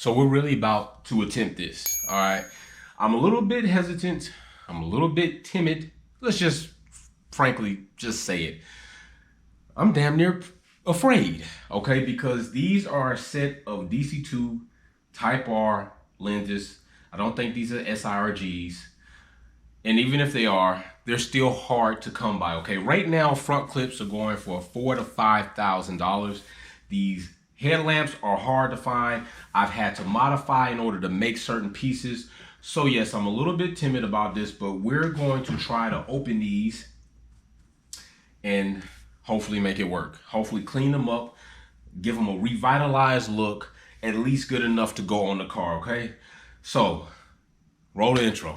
So we're really about to attempt this, all right? I'm a little bit hesitant. I'm a little bit timid. Let's just frankly just say it. I'm damn near afraid, okay? Because these are a set of DC2 Type R lenses. I don't think these are SIRGs. And even if they are, they're still hard to come by, okay? Right now, front clips are going for $4,000 to $5,000. These headlamps are hard to find. I've had to modify in order to make certain pieces. So yes, I'm a little bit timid about this, but we're going to try to open these and hopefully make it work. Hopefully clean them up, give them a revitalized look, at least good enough to go on the car, okay? So, roll the intro.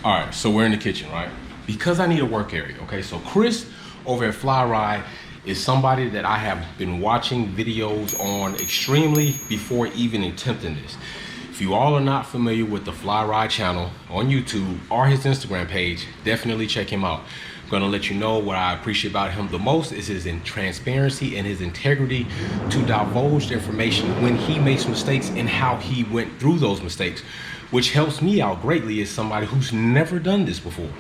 All right, so we're in the kitchen, right? Because I need a work area, okay? So Chris over at Fly Ryde is somebody that I have been watching videos on extremely before even attempting this. If you all are not familiar with the Fly Ryde channel on YouTube or his Instagram page, definitely check him out. I'm gonna let you know what I appreciate about him the most is his transparency and his integrity to divulge the information when he makes mistakes and how he went through those mistakes, which helps me out greatly as somebody who's never done this before.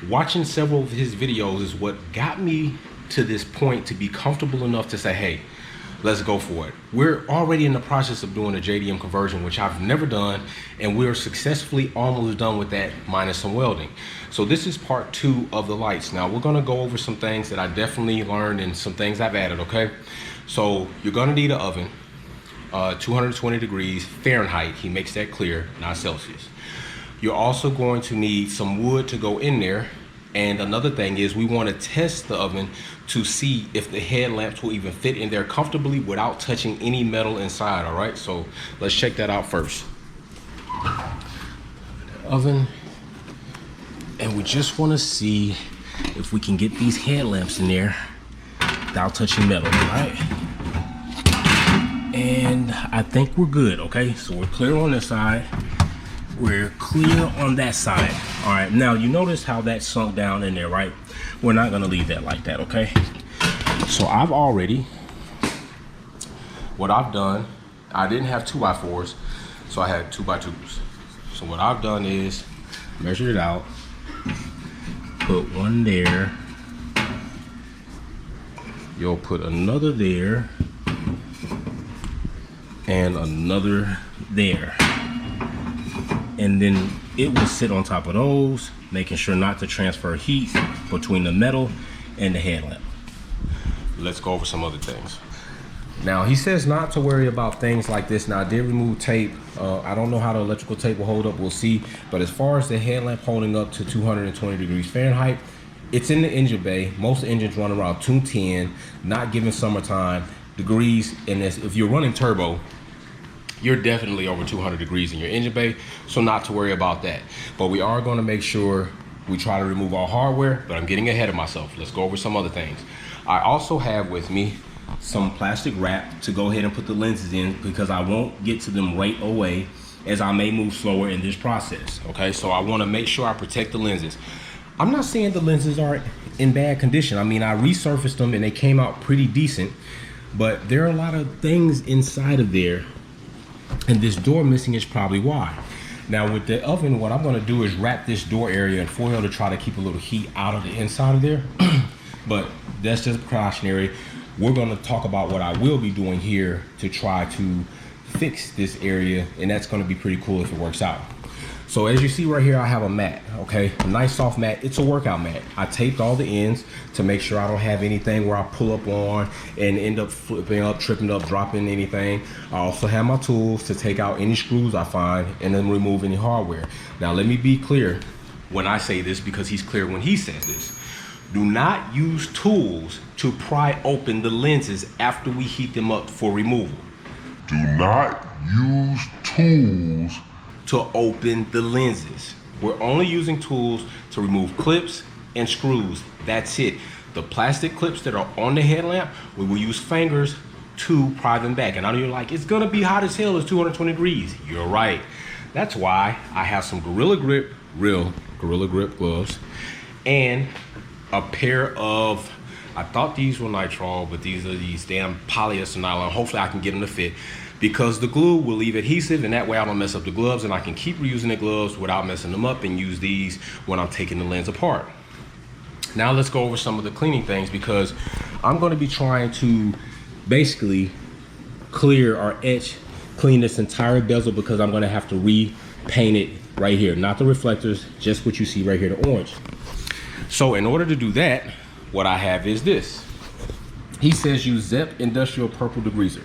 Watching several of his videos is what got me to this point to be comfortable enough to say, hey, let's go for it. We're already in the process of doing a JDM conversion, which I've never done, and we're successfully almost done with that minus some welding. So this is part 2 of the lights. Now we're gonna go over some things that I definitely learned and some things I've added, okay? So you're gonna need an oven, 220 degrees Fahrenheit. He makes that clear, not Celsius. You're also going to need some wood to go in there. And another thing is we want to test the oven to see if the headlamps will even fit in there comfortably without touching any metal inside, all right? So let's check that out first. The oven. And we just want to see if we can get these headlamps in there without touching metal, all right? And I think we're good, okay? So we're clear on this side. We're clear on that side. All right, now you notice how that sunk down in there, right? We're not gonna leave that like that, okay? So what I've done, I didn't have 2x4s, so I had 2x2s. So what I've done is measured it out, put one there, you'll put another there, and another there. And then it will sit on top of those, making sure not to transfer heat between the metal and the headlamp. Let's go over some other things. Now, he says not to worry about things like this. Now, I did remove tape. I don't know how the electrical tape will hold up, we'll see. But as far as the headlamp holding up to 220 degrees Fahrenheit, it's in the engine bay. Most engines run around 210, not given summertime degrees. And if you're running turbo, you're definitely over 200 degrees in your engine bay, so not to worry about that. But we are gonna make sure we try to remove all hardware, but I'm getting ahead of myself. Let's go over some other things. I also have with me some plastic wrap to go ahead and put the lenses in because I won't get to them right away as I may move slower in this process, okay? So I wanna make sure I protect the lenses. I'm not saying the lenses are in bad condition. I mean, I resurfaced them and they came out pretty decent, but there are a lot of things inside of there, and this door missing is probably why. Now with the oven, what I'm gonna do is wrap this door area in foil to try to keep a little heat out of the inside of there. But that's just precautionary. We're gonna talk about what I will be doing here to try to fix this area, and that's gonna be pretty cool if it works out. So as you see right here, I have a mat, okay? A nice soft mat. It's a workout mat. I taped all the ends to make sure I don't have anything where I pull up on and end up flipping up, tripping up, dropping anything. I also have my tools to take out any screws I find and then remove any hardware. Now let me be clear when I say this because he's clear when he says this. Do not use tools to pry open the lenses after we heat them up for removal. Do not use tools to open the lenses. We're only using tools to remove clips and screws. That's it. The plastic clips that are on the headlamp, we will use fingers to pry them back. And I know you're like, it's gonna be hot as hell, it's 220 degrees. You're right. That's why I have some Gorilla Grip Gorilla Grip gloves, and a pair of, I thought these were nitrile, but these are these damn polyester nylon. Hopefully I can get them to fit, because the glue will leave adhesive, and that way I don't mess up the gloves, and I can keep reusing the gloves without messing them up and use these when I'm taking the lens apart. Now let's go over some of the cleaning things, because I'm going to be trying to basically clear or etch, clean this entire bezel, because I'm going to have to repaint it right here. Not the reflectors, just what you see right here, the orange. So in order to do that, what I have is this. He says use ZEP Industrial Purple Degreaser.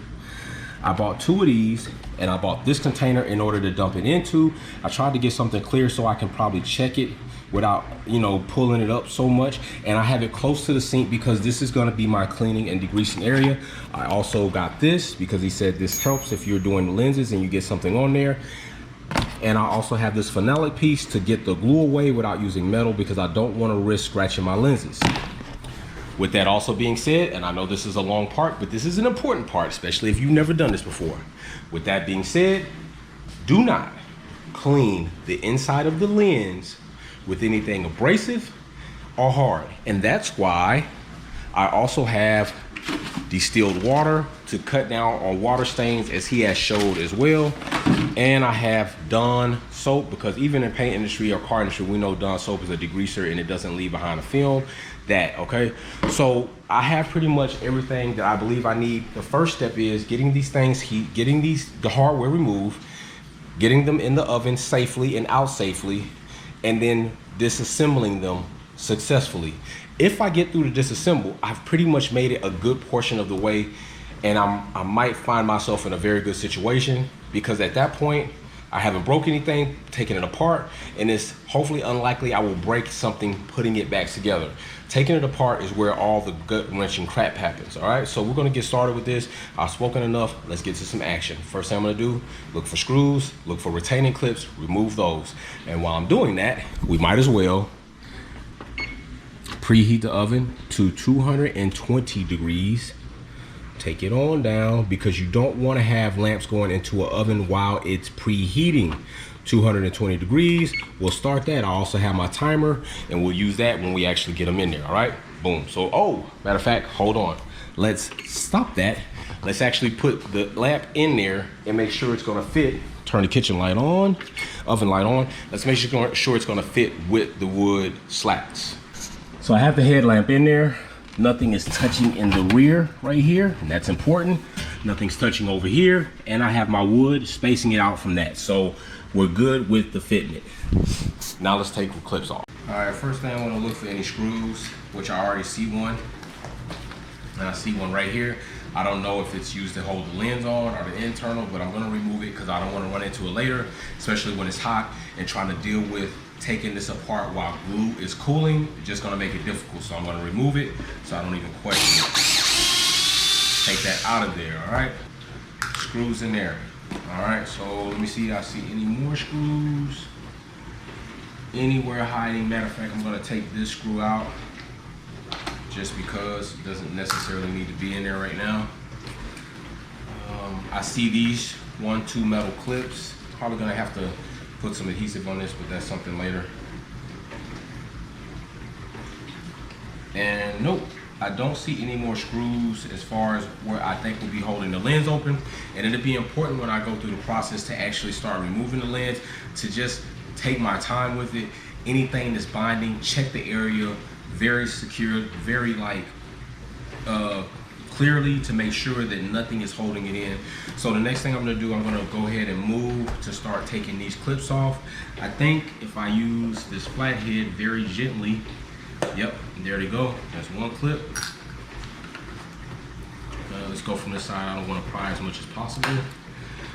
I bought 2 of these, and I bought this container in order to dump it into. I tried to get something clear so I can probably check it without, you know, pulling it up so much. And I have it close to the sink because this is going to be my cleaning and degreasing area. I also got this because he said this helps if you're doing lenses and you get something on there. And I also have this phenolic piece to get the glue away without using metal, because I don't want to risk scratching my lenses. With that also being said, and I know this is a long part, but this is an important part, especially if you've never done this before. With that being said, do not clean the inside of the lens with anything abrasive or hard. And that's why I also have distilled water to cut down on water stains, as he has showed as well. And I have Dawn soap, because even in paint industry or car industry, we know Dawn soap is a degreaser and it doesn't leave behind a film. Okay, so I have pretty much everything that I believe I need. The first step is getting these things heat, getting the hardware removed, getting them in the oven safely and out safely, and then disassembling them successfully. If I get through the disassemble, I've pretty much made it a good portion of the way, and I might find myself in a very good situation, because at that point I haven't broke anything, taking it apart, and it's hopefully unlikely I will break something putting it back together. Taking it apart is where all the gut-wrenching crap happens. All right, so we're gonna get started with this. I've spoken enough, let's get to some action. First thing I'm gonna do, look for screws, look for retaining clips, remove those. And while I'm doing that, we might as well preheat the oven to 220 degrees. Take it on down, because you don't want to have lamps going into an oven while it's preheating. 220 degrees, we'll start that. I also have my timer, and we'll use that when we actually get them in there. All right, boom. So, oh, matter of fact, hold on, let's stop that. Let's actually put the lamp in there and make sure it's going to fit. Turn the kitchen light on, oven light on. Let's make sure it's going to fit with the wood slats. So I have the headlamp in there. Nothing is touching in the rear right here, and that's important. Nothing's touching over here, and I have my wood spacing it out from that. So we're good with the fitment. Now let's take the clips off. All right, first thing I want to look for any screws, which I already see one. And I see one right here. I don't know if it's used to hold the lens on or the internal, but I'm gonna remove it because I don't want to run into it later, especially when it's hot, and trying to deal with taking this apart while glue is cooling. It's just gonna make it difficult. So I'm gonna remove it so I don't even question it. Take that out of there, all right? Screws in there. All right, so let me see, I see any more screws anywhere hiding. Matter of fact, I'm gonna take this screw out just because it doesn't necessarily need to be in there right now. I see these 1-2 metal clips. Probably gonna have to put some adhesive on this, but that's something later. And nope, I don't see any more screws as far as where I think will be holding the lens open. And it'll be important when I go through the process to actually start removing the lens, to just take my time with it. Anything that's binding, check the area very secure, very clearly, to make sure that nothing is holding it in. So the next thing I'm gonna do, I'm gonna go ahead and move to start taking these clips off. I think if I use this flathead very gently, yep, there they go. That's one clip. Let's go from this side. I don't want to pry as much as possible.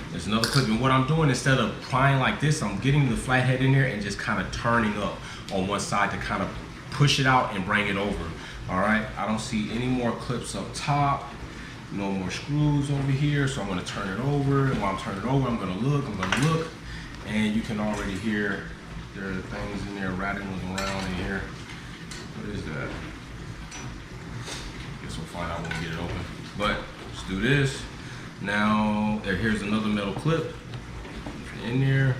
There's another clip, and what I'm doing, instead of prying like this, I'm getting the flathead in there and just kind of turning up on one side to kind of push it out and bring it over. All right, I don't see any more clips up top, no more screws over here, so I'm gonna turn it over. And while I'm turning it over, I'm gonna look, and you can already hear there are things in there rattling around in here. What is that? Guess we'll find out when we get it open. But let's do this. Now, here's another metal clip in there.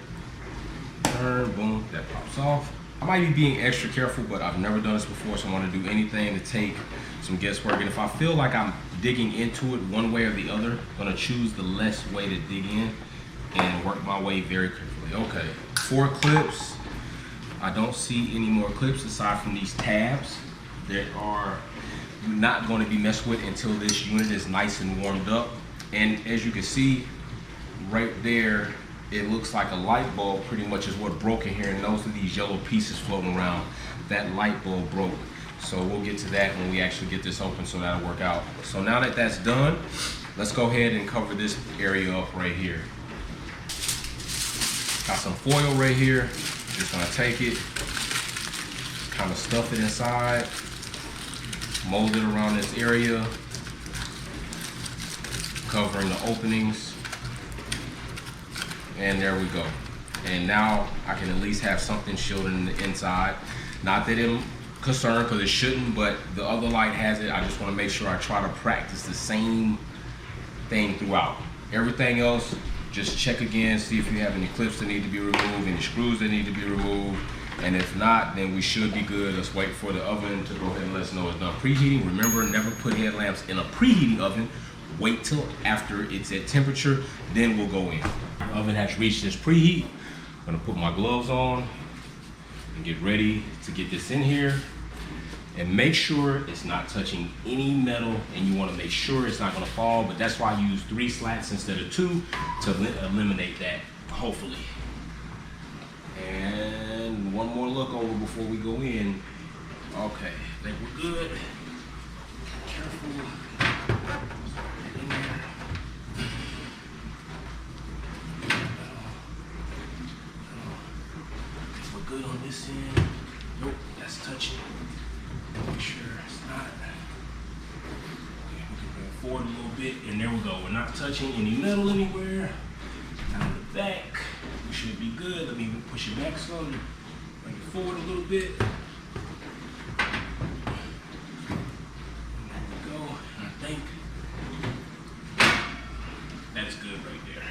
Turn, boom, that pops off. I might be being extra careful, but I've never done this before, so I want to do anything to take some guesswork. And if I feel like I'm digging into it one way or the other, I'm gonna choose the less way to dig in and work my way very carefully. Okay, 4 clips. I don't see any more clips aside from these tabs that are not going to be messed with until this unit is nice and warmed up. And as you can see right there, it looks like a light bulb pretty much is what broke in here, and those are these yellow pieces floating around. That light bulb broke. So we'll get to that when we actually get this open, so that'll work out. So now that that's done, let's go ahead and cover this area up right here. Got some foil right here. Just gonna take it, kind of stuff it inside, mold it around this area, covering the openings. And there we go. And now I can at least have something shielding the inside. Not that I'm concerned, because it shouldn't, but the other light has it. I just want to make sure I try to practice the same thing throughout. Everything else, just check again, see if you have any clips that need to be removed, any screws that need to be removed. And if not, then we should be good. Let's wait for the oven to go ahead and let us know it's done preheating. Remember, never put headlamps in a preheating oven. Wait till after it's at temperature, then we'll go in. The oven has reached its preheat. I'm gonna put my gloves on and get ready to get this in here. And make sure it's not touching any metal, and you wanna make sure it's not gonna fall, but that's why I use 3 slats instead of 2 to eliminate that, hopefully. And one more look over before we go in. Okay, I think we're good. Careful. In there. We're good on this end. Nope, that's touching. Make sure it's not. Okay, we can bring it forward a little bit, and there we go. We're not touching any metal anywhere. Down the back, we should be good. Let me push it back some. Bring it forward a little bit. There we go. I think that's good right there. I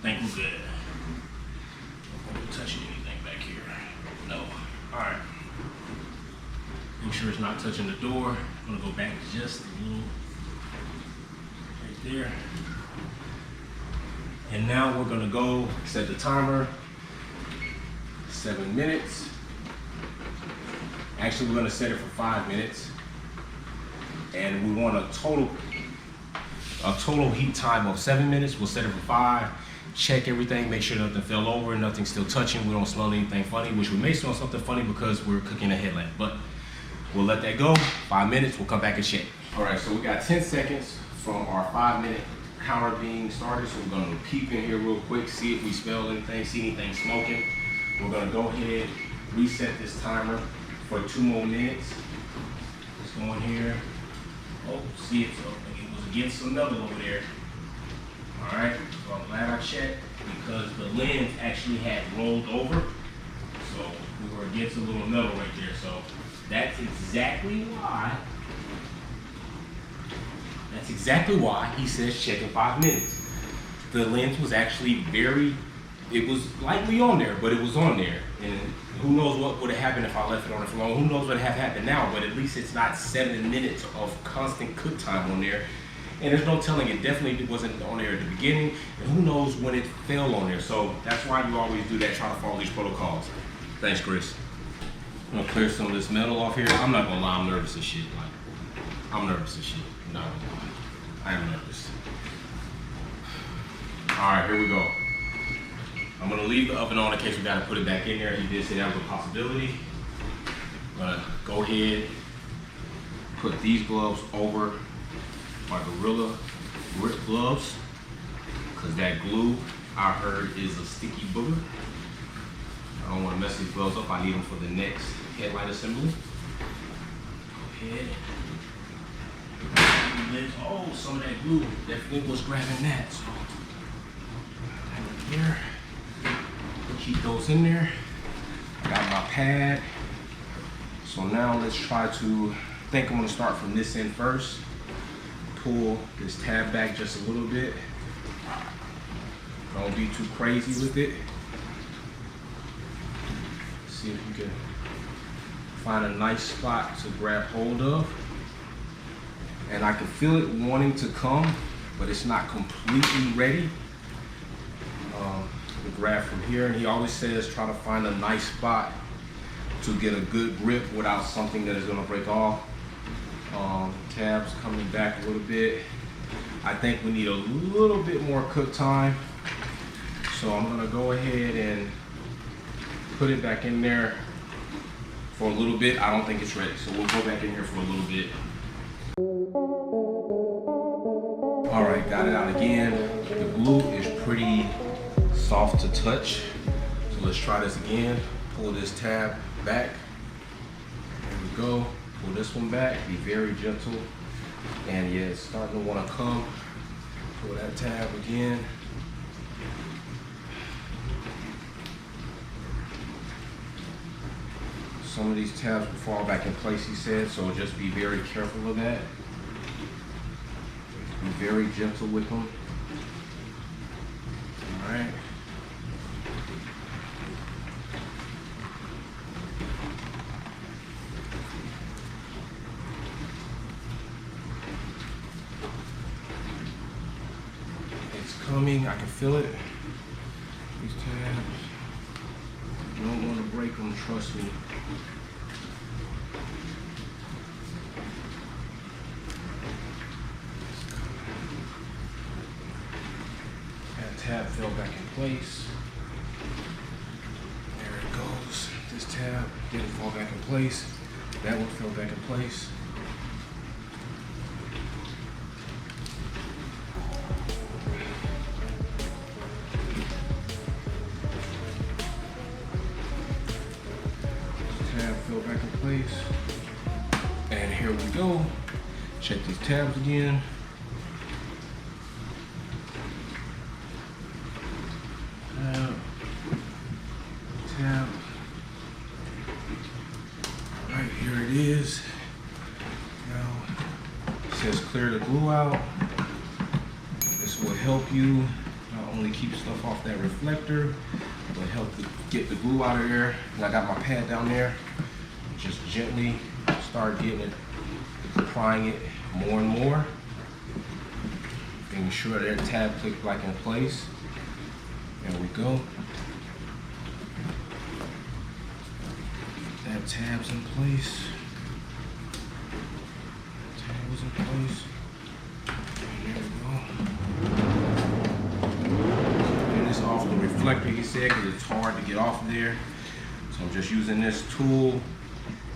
think we're good. Don't touch anything back here. No. All right. Make sure it's not touching the door. I'm gonna go back just a little. Right there. And now we're gonna go set the timer, 7 minutes. Actually, we're gonna set it for 5 minutes. And we want a total heat time of 7 minutes. We'll set it for 5. Check everything, make sure nothing fell over, nothing's still touching. We don't smell anything funny, which we may smell something funny because we're cooking a headlamp, but we'll let that go. 5 minutes, we'll come back and check. All right, so we got 10 seconds from our 5-minute counter being started. So we're gonna peek in here real quick, see if we smell anything, see anything smoking. We're gonna go ahead, reset this timer for 2 more minutes. Let's go in here. Oh, see it was against some metal over there. All right, so I'm glad I checked because the lens actually had rolled over. So we were against a little metal right there. So that's exactly why he says check in 5 minutes. The lens was actually it was lightly on there, but it was on there. And who knows what would have happened if I left it on there for long. Who knows what would have happened now, but at least it's not 7 minutes of constant cook time on there. And there's no telling, it definitely wasn't on there at the beginning. And who knows when it fell on there. So that's why you always do that, try to follow these protocols. Thanks, Chris. I'm gonna clear some of this metal off here. I'm not gonna lie, I'm nervous as shit. I'm nervous as shit. I'm not gonna lie. I am nervous. All right, here we go. I'm gonna leave the oven on in case we gotta put it back in there. He did say that was a possibility. I'm gonna go ahead, put these gloves over my Gorilla Grip gloves, because that glue I heard is a sticky booger. I don't want to mess these gloves up. I need them for the next headlight assembly. Go ahead. Oh, some of that glue definitely was grabbing that. So right here, keep those in there. I got my pad. So now let's try to, I think I'm going to start from this end first. Pull this tab back just a little bit. Don't be too crazy with it. Let's See if you can find a nice spot to grab hold of. And I can feel it wanting to come, but it's not completely ready. We grab from here, and he always says try to find a nice spot to get a good grip without something that is gonna break off. Tabs coming back a little bit. I think we need a little bit more cook time. So I'm gonna go ahead and put it back in there for a little bit. I don't think it's ready, so we'll go back in here for a little bit. All right, got it out again. The glue is pretty soft to touch. So let's try this again. Pull this tab back. There we go. Pull this one back. Be very gentle. And yeah, it's starting to want to come. Pull that tab again. Some of these tabs will fall back in place, he said, so just be very careful of that. Be very gentle with them. All right. It's coming, I can feel it. These tabs, you don't want to break them, trust me. Tab fell back in place. There it goes. This tab didn't fall back in place. That one fell back in place. This tab fell back in place. And here we go. Check these tabs again. Tab. All right, here it is. Now, it says clear the glue out. This will help you not only keep stuff off that reflector, but help you get the glue out of there. And I got my pad down there. Just gently start getting it, applying it more and more. Making sure that tab click back in place. There we go. That tab's in place. Tab was in place. And there we go. Get this off the reflector, he said, because it's hard to get off of there. So I'm just using this tool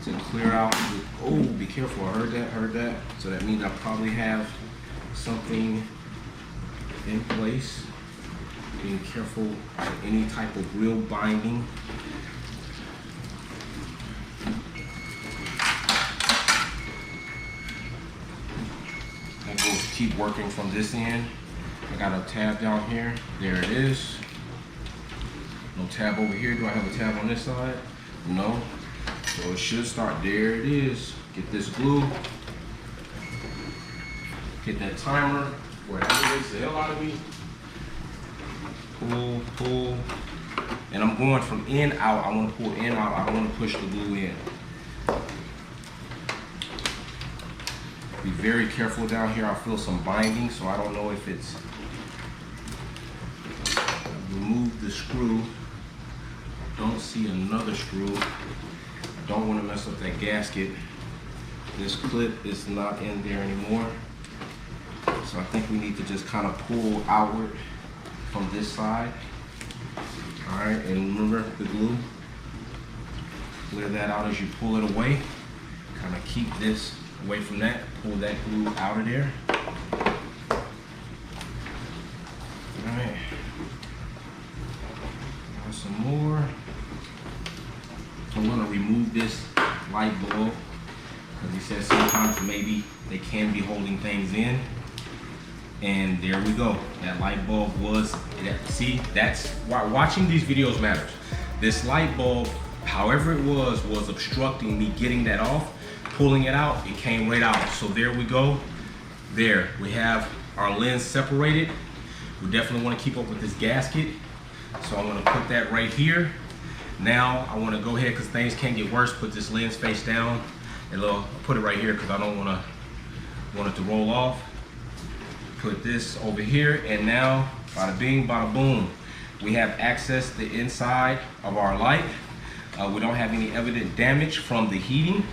to clear out. Oh, be careful, I heard that. So that means I probably have something in place. Being careful with any type of real binding. And we'll keep working from this end. I got a tab down here. There it is. No tab over here. Do I have a tab on this side? No. So it should start. There it is. Get this glue. Get that timer where it aggravates the hell out of me. Pull, pull, and I'm going from in, out. I want to pull in, out. I don't want to push the glue in. Be very careful down here. I feel some binding, so I don't know if it's... Remove the screw. Don't see another screw. I don't want to mess up that gasket. This clip is not in there anymore. So I think we need to just kind of pull outward from this side. All right, and remember the glue. Clear that out as you pull it away. Kind of keep this away from that. Pull that glue out of there. All right. Got some more. I'm gonna remove this light bulb because he says sometimes maybe they can be holding things in. And there we go. That light bulb was, see, that's why watching these videos matters. This light bulb, however it was obstructing me getting that off. Pulling it out, it came right out. So there we go. There, we have our lens separated. We definitely want to keep up with this gasket. So I'm gonna put that right here. Now I want to go ahead, because things can get worse, put this lens face down, and I'll put it right here because I don't want it to roll off. Put this over here, and now bada bing, bada boom. We have access to the inside of our light. We don't have any evident damage from the heating.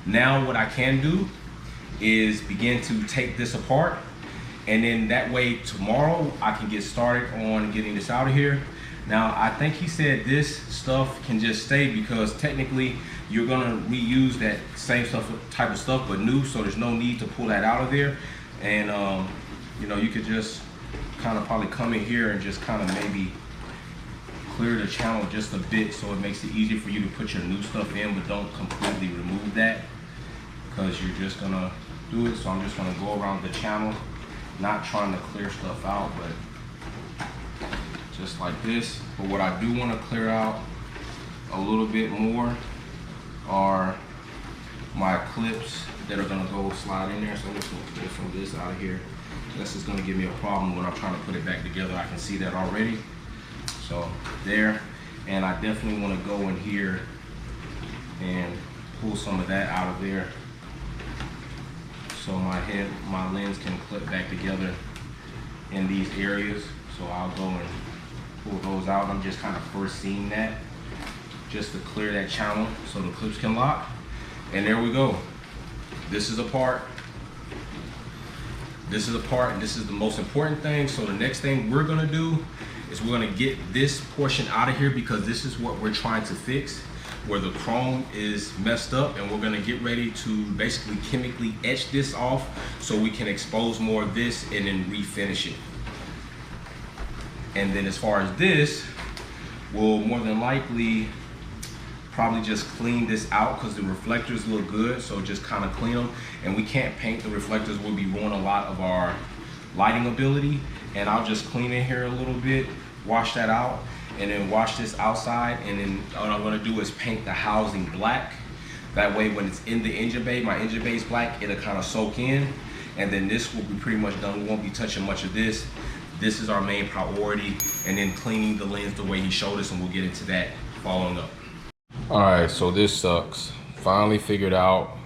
Now what I can do is begin to take this apart, and then that way tomorrow I can get started on getting this out of here. Now I think he said this stuff can just stay because technically you're gonna reuse that same type of stuff but new, so there's no need to pull that out of there. And you know, you could just kind of probably come in here and just kind of maybe clear the channel just a bit so it makes it easier for you to put your new stuff in, but don't completely remove that because you're just gonna do it. So I'm just gonna go around the channel, not trying to clear stuff out, but just like this. But what I do want to clear out a little bit more are my clips that are gonna go slide in there. So I'm just gonna clear some of this out of here. This is gonna give me a problem when I'm trying to put it back together. I can see that already. So there, and I definitely want to go in here and pull some of that out of there so my lens can clip back together in these areas. So I'll go and pull those out. I'm just kind of foreseeing that just to clear that channel so the clips can lock. And there we go. This is apart. This is apart, and this is the most important thing. So the next thing we're gonna do is we're gonna get this portion out of here because this is what we're trying to fix, where the chrome is messed up, and we're gonna get ready to basically chemically etch this off so we can expose more of this and then refinish it. And then as far as this, we'll more than likely probably just clean this out because the reflectors look good, so just kind of clean them. And we can't paint the reflectors, we'll be ruining a lot of our lighting ability. And I'll just clean it here a little bit, wash that out, and then wash this outside. And then what I'm gonna do is paint the housing black. That way when it's in the engine bay, my engine bay is black, it'll kind of soak in. And then this will be pretty much done. We won't be touching much of this. This is our main priority. And then cleaning the lens the way he showed us, and we'll get into that following up. All right, so this sucks. Finally figured out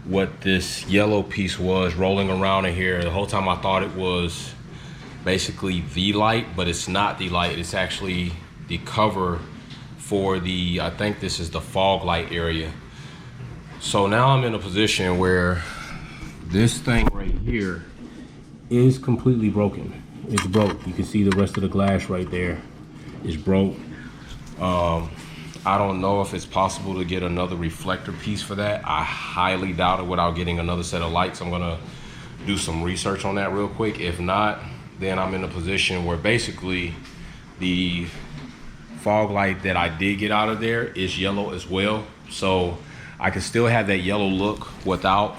what this yellow piece was rolling around in here. The whole time I thought it was basically the light, but it's not the light. It's actually the cover for the, I think this is the fog light area. So now I'm in a position where this thing right here is completely broken. It's broke. You can see the rest of the glass right there is broke. I don't know if it's possible to get another reflector piece for that. I highly doubt it without getting another set of lights. I'm gonna do some research on that real quick. If not, then I'm in a position where basically the fog light that I did get out of there is yellow as well. So I can still have that yellow look without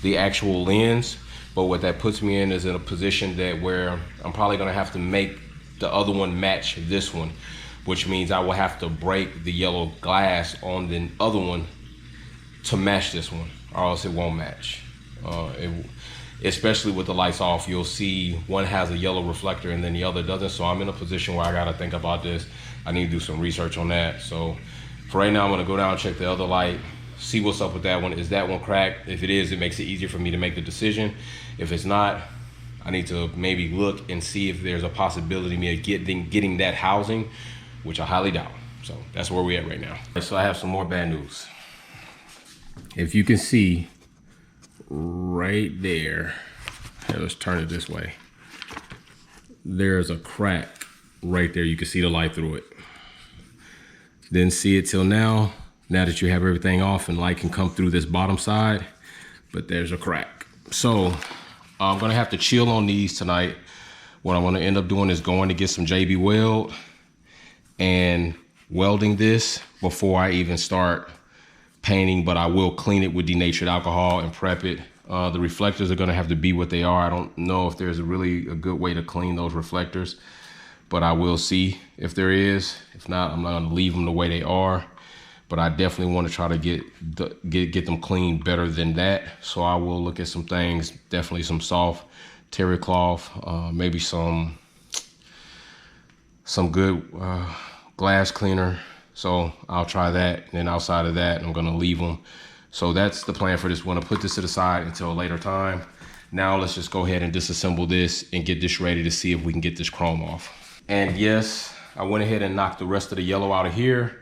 the actual lens. But what that puts me in is in a position that where I'm probably gonna have to make the other one match this one, which means I will have to break the yellow glass on the other one to match this one, or else it won't match. Especially with the lights off, you'll see one has a yellow reflector and then the other doesn't. So I'm in a position where I gotta think about this. I need to do some research on that. So for right now, I'm gonna go down and check the other light, see what's up with that one. Is that one cracked? If it is, it makes it easier for me to make the decision. If it's not, I need to maybe look and see if there's a possibility of me getting that housing, which I highly doubt. So that's where we're at right now. So I have some more bad news. If you can see right there, here, let's turn it this way. There's a crack right there. You can see the light through it. Didn't see it till now. Now that you have everything off and light can come through this bottom side, but there's a crack. So I'm gonna have to chill on these tonight. What I'm gonna end up doing is going to get some JB Weld and welding this before I even start painting, but I will clean it with denatured alcohol and prep it. The reflectors are gonna have to be what they are. I don't know if there's a good way to clean those reflectors, but I will see if there is. If not, I'm not gonna leave them the way they are, but I definitely wanna try to get them cleaned better than that. So I will look at some things, definitely some soft terry cloth, maybe some good glass cleaner, So I'll try that, and then outside of that, I'm gonna leave them. So that's the plan for this one. I'll put this to the side until a later time. Now let's just go ahead and disassemble this and get this ready to see if we can get this chrome off. And yes, I went ahead and knocked the rest of the yellow out of here.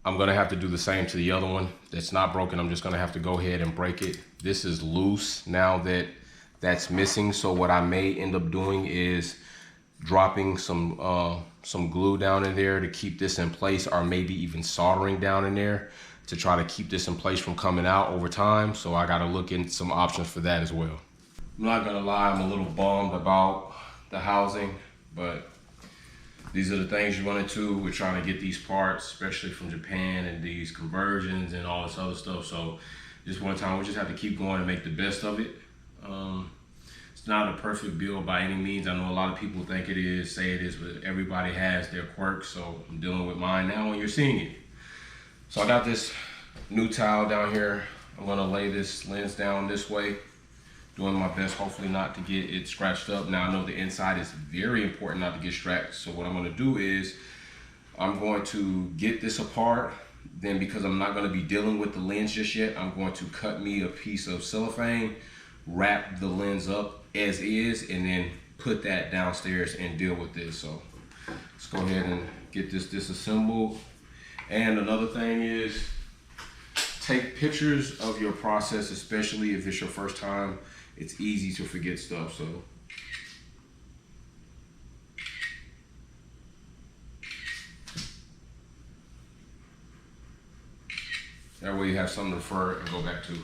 I'm gonna have to do the same to the other one that's not broken. I'm just gonna have to go ahead and break it. This is loose now that that's missing. So what I may end up doing is dropping some glue down in there to keep this in place, or maybe even soldering down in there to try to keep this in place from coming out over time. So I gotta look into some options for that as well. I'm not gonna lie, I'm a little bummed about the housing, but these are the things you run into. We're trying to get these parts, especially from Japan, and these conversions and all this other stuff. So just one time, we just have to keep going and make the best of it. It's not a perfect build by any means. I know a lot of people think it is, say it is, but everybody has their quirks. So I'm dealing with mine now and you're seeing it. So I got this new towel down here. I'm gonna lay this lens down this way, doing my best, hopefully not to get it scratched up. Now I know the inside is very important not to get scratched. So what I'm gonna do is I'm going to get this apart. Then, because I'm not gonna be dealing with the lens just yet, I'm going to cut me a piece of cellophane, wrap the lens up as is, and then put that downstairs and deal with this. So let's go ahead and get this disassembled. And another thing is, take pictures of your process, especially if it's your first time. It's easy to forget stuff. So that way you have something to refer and go back to.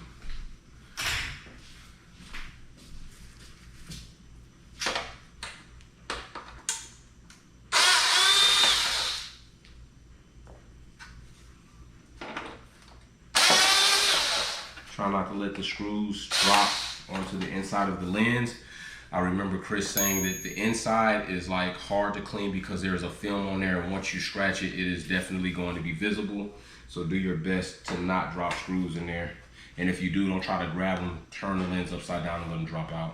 Try not to let the screws drop onto the inside of the lens. I remember Chris saying that the inside is like hard to clean because there's a film on there, and once you scratch it, it is definitely going to be visible. So do your best to not drop screws in there. And if you do, don't try to grab them, turn the lens upside down and let them drop out.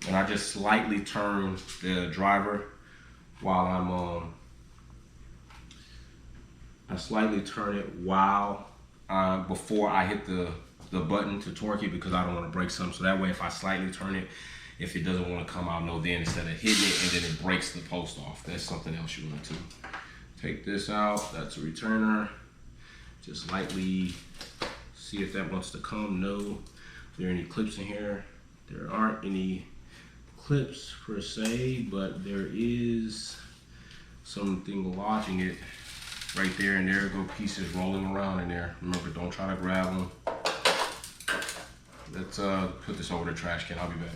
And I just slightly turn the driver while I slightly turn it while before I hit the button to torque it, because I don't want to break something. So that way, if I slightly turn it, if it doesn't want to come out, no, then instead of hitting it and then it breaks the post off. That's something else you want to do. Take this out. That's a returner. Just lightly see if that wants to come. No. If there are any clips in here, there aren't any clips per se, but there is something lodging it right there, and there go pieces rolling around in there. Remember, don't try to grab them. Let's put this over the trash can. I'll be back.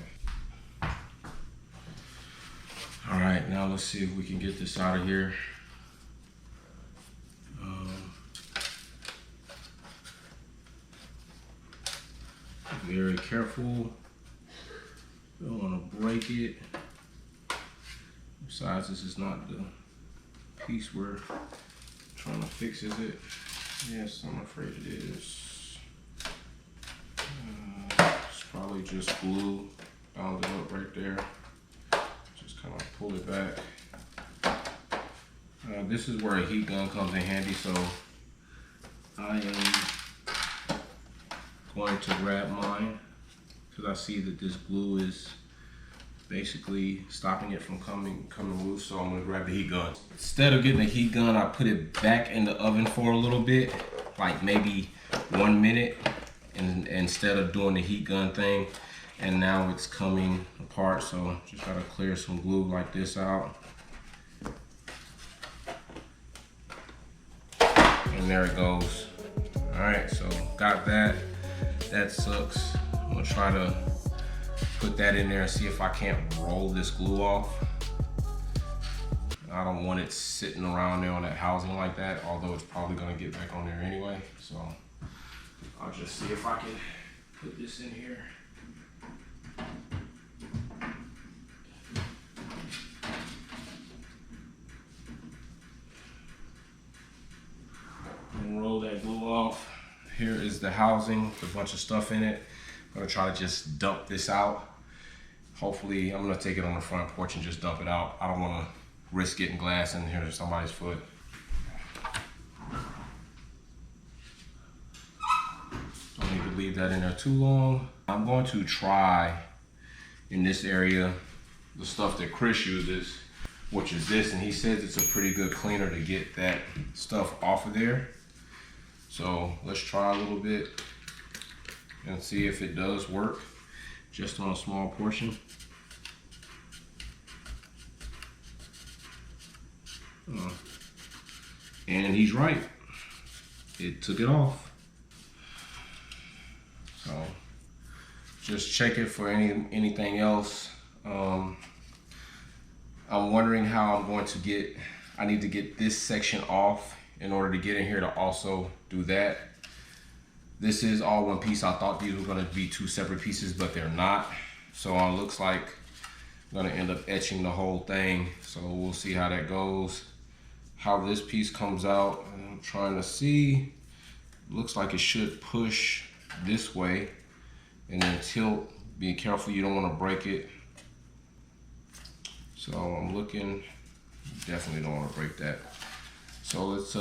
All right, now let's see if we can get this out of here. Very careful. Don't want to break it. Besides, this is not the piece we're trying to fix, is it? Yes, I'm afraid it is. It's probably just glue. Bound it up right there. Just kind of pull it back. This is where a heat gun comes in handy, so I am going to grab mine because I see that this glue is basically stopping it from coming loose. So I'm gonna grab the heat gun. Instead of getting the heat gun, I put it back in the oven for a little bit, like maybe 1 minute, and instead of doing the heat gun thing. And now it's coming apart, so just gotta clear some glue like this out. And there it goes. All right, so got that. That sucks. I'm gonna try to put that in there and see if I can't roll this glue off. I don't want it sitting around there on that housing like that, although it's probably gonna get back on there anyway. So I'll just see if I can put this in here. And roll that glue off. Here is the housing with a bunch of stuff in it. I'm gonna try to just dump this out Hopefully, I'm gonna take it on the front porch and just dump it out. I don't wanna risk getting glass in here to somebody's foot. Don't need to leave that in there too long. I'm going to try in this area the stuff that Chris uses, which is this, and he says it's a pretty good cleaner to get that stuff off of there. So let's try a little bit and see if it does work just on a small portion. And he's right, it took it off. So just check it for anything else. I'm wondering how I'm going to get, I need to get this section off in order to get in here to also do that. This is all one piece. I thought these were going to be two separate pieces, but they're not. So it looks like I'm going to end up etching the whole thing. So we'll see how that goes, how this piece comes out. I'm trying to see. Looks like it should push this way and then tilt. Be careful, you don't want to break it. So I'm looking, definitely don't want to break that. So let's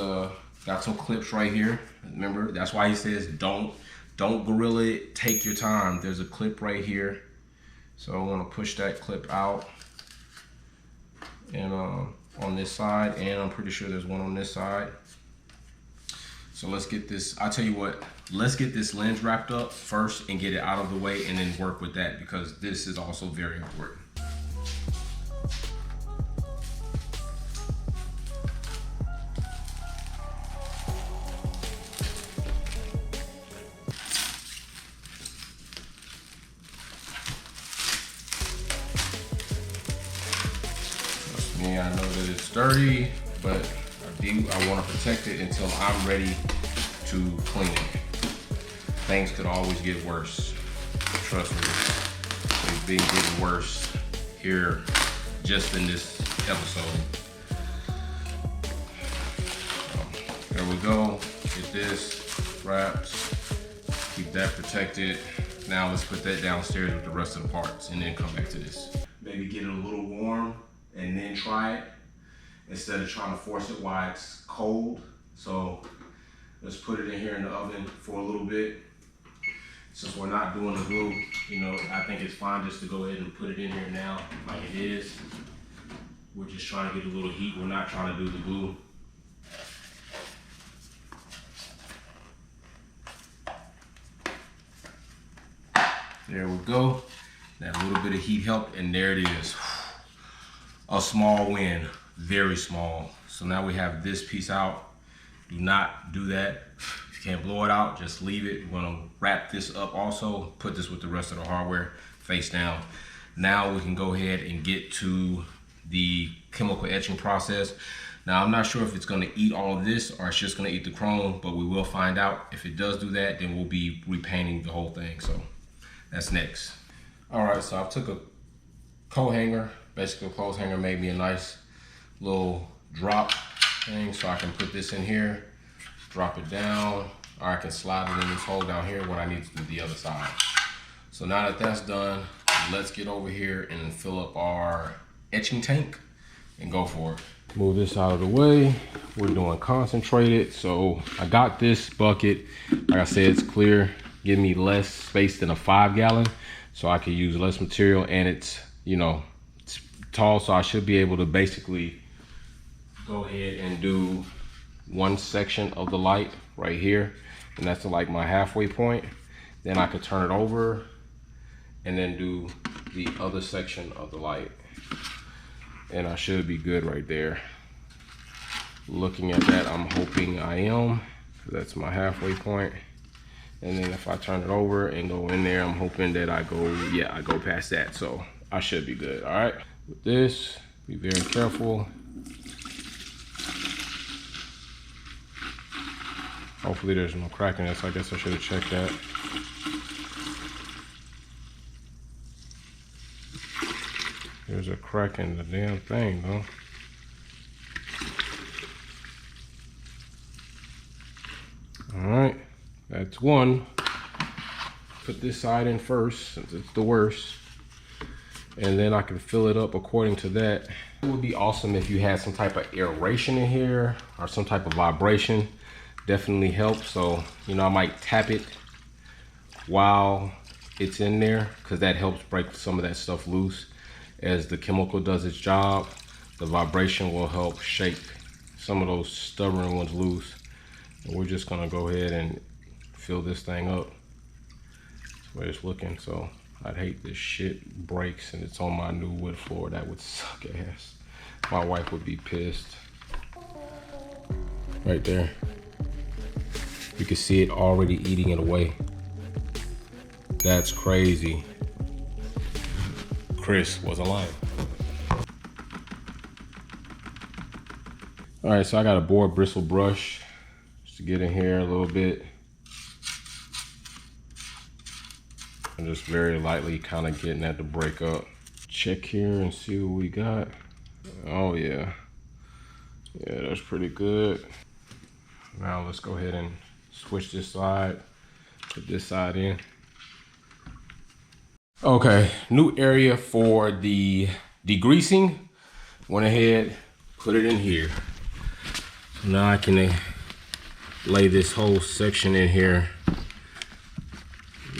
got some clips right here. Remember, that's why he says don't gorilla it, take your time. There's a clip right here. So I want to push that clip out, and on this side, and I'm pretty sure there's one on this side. So let's get this, I'll tell you what, let's get this lens wrapped up first and get it out of the way, and then work with that, because this is also very important. I know that it's dirty, but I want to protect it until I'm ready to clean it. Things could always get worse. Trust me, they've been getting worse here just in this episode. So, there we go. Get this wrapped. Keep that protected. Now let's put that downstairs with the rest of the parts and then come back to this. Maybe get it a little warm and then try it, instead of trying to force it while it's cold. So let's put it in here in the oven for a little bit. Since we're not doing the glue, you know, I think it's fine just to go ahead and put it in here now like it is. We're just trying to get a little heat. We're not trying to do the glue. There we go. That little bit of heat helped, and there it is. A small win, very small. So now we have this piece out. Do not do that. If you can't blow it out, just leave it. We're gonna wrap this up also, put this with the rest of the hardware face down. Now we can go ahead and get to the chemical etching process. Now I'm not sure if it's gonna eat all of this or it's just gonna eat the chrome, but we will find out. If it does do that, then we'll be repainting the whole thing. So that's next. All right, so I took a coat hanger, basically a clothes hanger, made me a nice little drop thing, so I can put this in here, drop it down, or I can slide it in this hole down here when I need to do the other side. So now that that's done, let's get over here and fill up our etching tank and go for it. Move this out of the way. We're doing concentrated. So I got this bucket, like I said, it's clear, give me less space than a 5-gallon, so I can use less material, and it's, you know, it's tall, so I should be able to basically go ahead and do one section of the light right here, and that's like my halfway point. Then I could turn it over and then do the other section of the light, and I should be good right there. Looking at that, I'm hoping I am. That's my halfway point. And then if I turn it over and go in there, I'm hoping that I go past that. So I should be good. All right, with this, be very careful. Hopefully there's no crack in this. I guess I should have checked that. There's a crack in the damn thing, though. All right, that's one. Put this side in first, since it's the worst. and then I can fill it up according to that. It would be awesome if you had some type of aeration in here or some type of vibration. Definitely helps. So, you know, I might tap it while it's in there because that helps break some of that stuff loose. As the chemical does its job, the vibration will help shake some of those stubborn ones loose. And we're just gonna go ahead and fill this thing up. That's the way it's looking. So I'd hate this shit breaks and it's on my new wood floor. That would suck ass. My wife would be pissed. Right there. You can see it already eating it away. That's crazy. Chris wasn't lying. All right, so I got a board bristle brush just to get in here a little bit. I'm just very lightly kind of getting that to break up. Check here and see what we got. Oh yeah. Yeah, that's pretty good. Now let's go ahead and switch this side, put this side in. Okay, new area for the degreasing. Went ahead, put it in here. So now I can lay this whole section in here.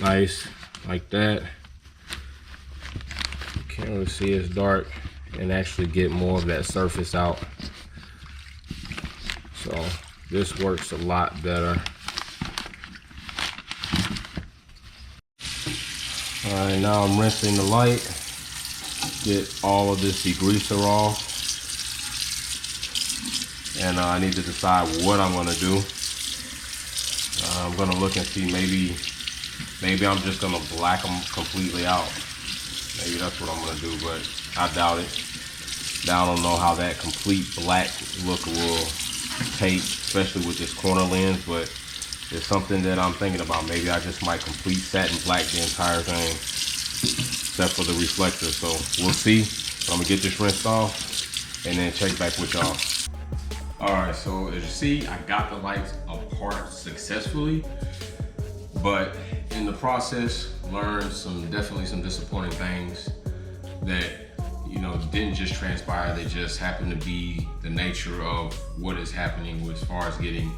Nice, like that. You can't really see it's dark, and actually get more of that surface out. So this works a lot better. All right, now I'm rinsing the light, get all of this degreaser off. And I need to decide what I'm gonna do. I'm gonna look and see, maybe I'm just gonna black them completely out. Maybe that's what I'm gonna do, but I doubt it. Now I don't know how that complete black look will take, especially with this corner lens, but it's something that I'm thinking about. Maybe I just might complete satin black the entire thing, except for the reflector. So we'll see. So I'm gonna get this rinsed off and then check back with y'all. All right, so as you see, I got the lights apart successfully, but in the process, learned definitely some disappointing things that, you know, didn't just transpire. They just happened to be the nature of what is happening as far as getting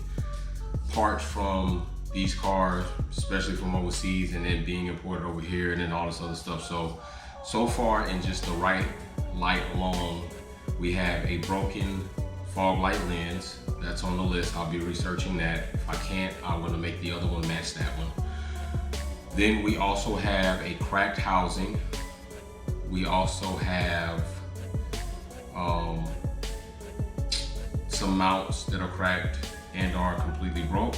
parts from these cars, especially from overseas, and then being imported over here, and then all this other stuff. So far in just the right light alone, we have a broken fog light lens. That's on the list. I'll be researching that. If I can't, I'm gonna make the other one match that one. Then we also have a cracked housing. We also have some mounts that are cracked and are completely broke.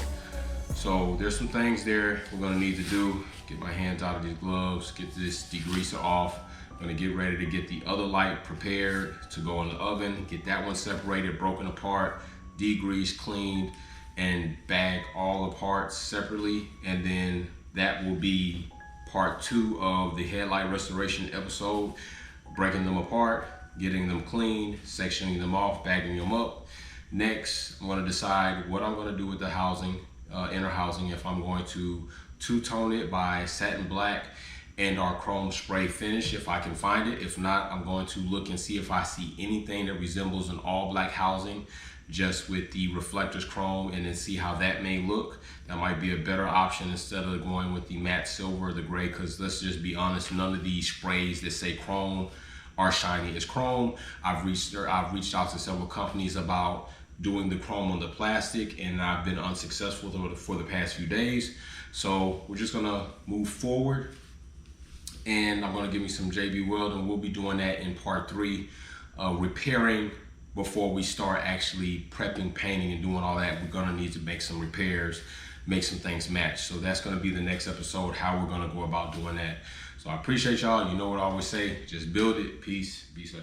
So there's some things there we're gonna need to do. Get my hands out of these gloves, get this degreaser off. I'm gonna get ready to get the other light prepared to go in the oven, get that one separated, broken apart, degreased, cleaned, and bag all the parts separately. And then that will be part 2 of the headlight restoration episode, breaking them apart, getting them cleaned, sectioning them off, bagging them up. Next, I'm gonna decide what I'm gonna do with the housing, inner housing, if I'm going to two-tone it by satin black and our chrome spray finish if I can find it. If not, I'm going to look and see if I see anything that resembles an all black housing just with the reflectors chrome, and then see how that may look. That might be a better option instead of going with the matte silver or the gray, because let's just be honest, none of these sprays that say chrome are shiny as chrome. I've reached out to several companies about doing the chrome on the plastic, and I've been unsuccessful for the past few days. So we're just gonna move forward, and I'm gonna give me some JB Weld, and we'll be doing that in part 3, repairing before we start actually prepping, painting, and doing all that. We're gonna need to make some repairs, make some things match. So that's gonna be the next episode, how we're gonna go about doing that. So I appreciate y'all. You know what I always say, just build it. Peace, be safe.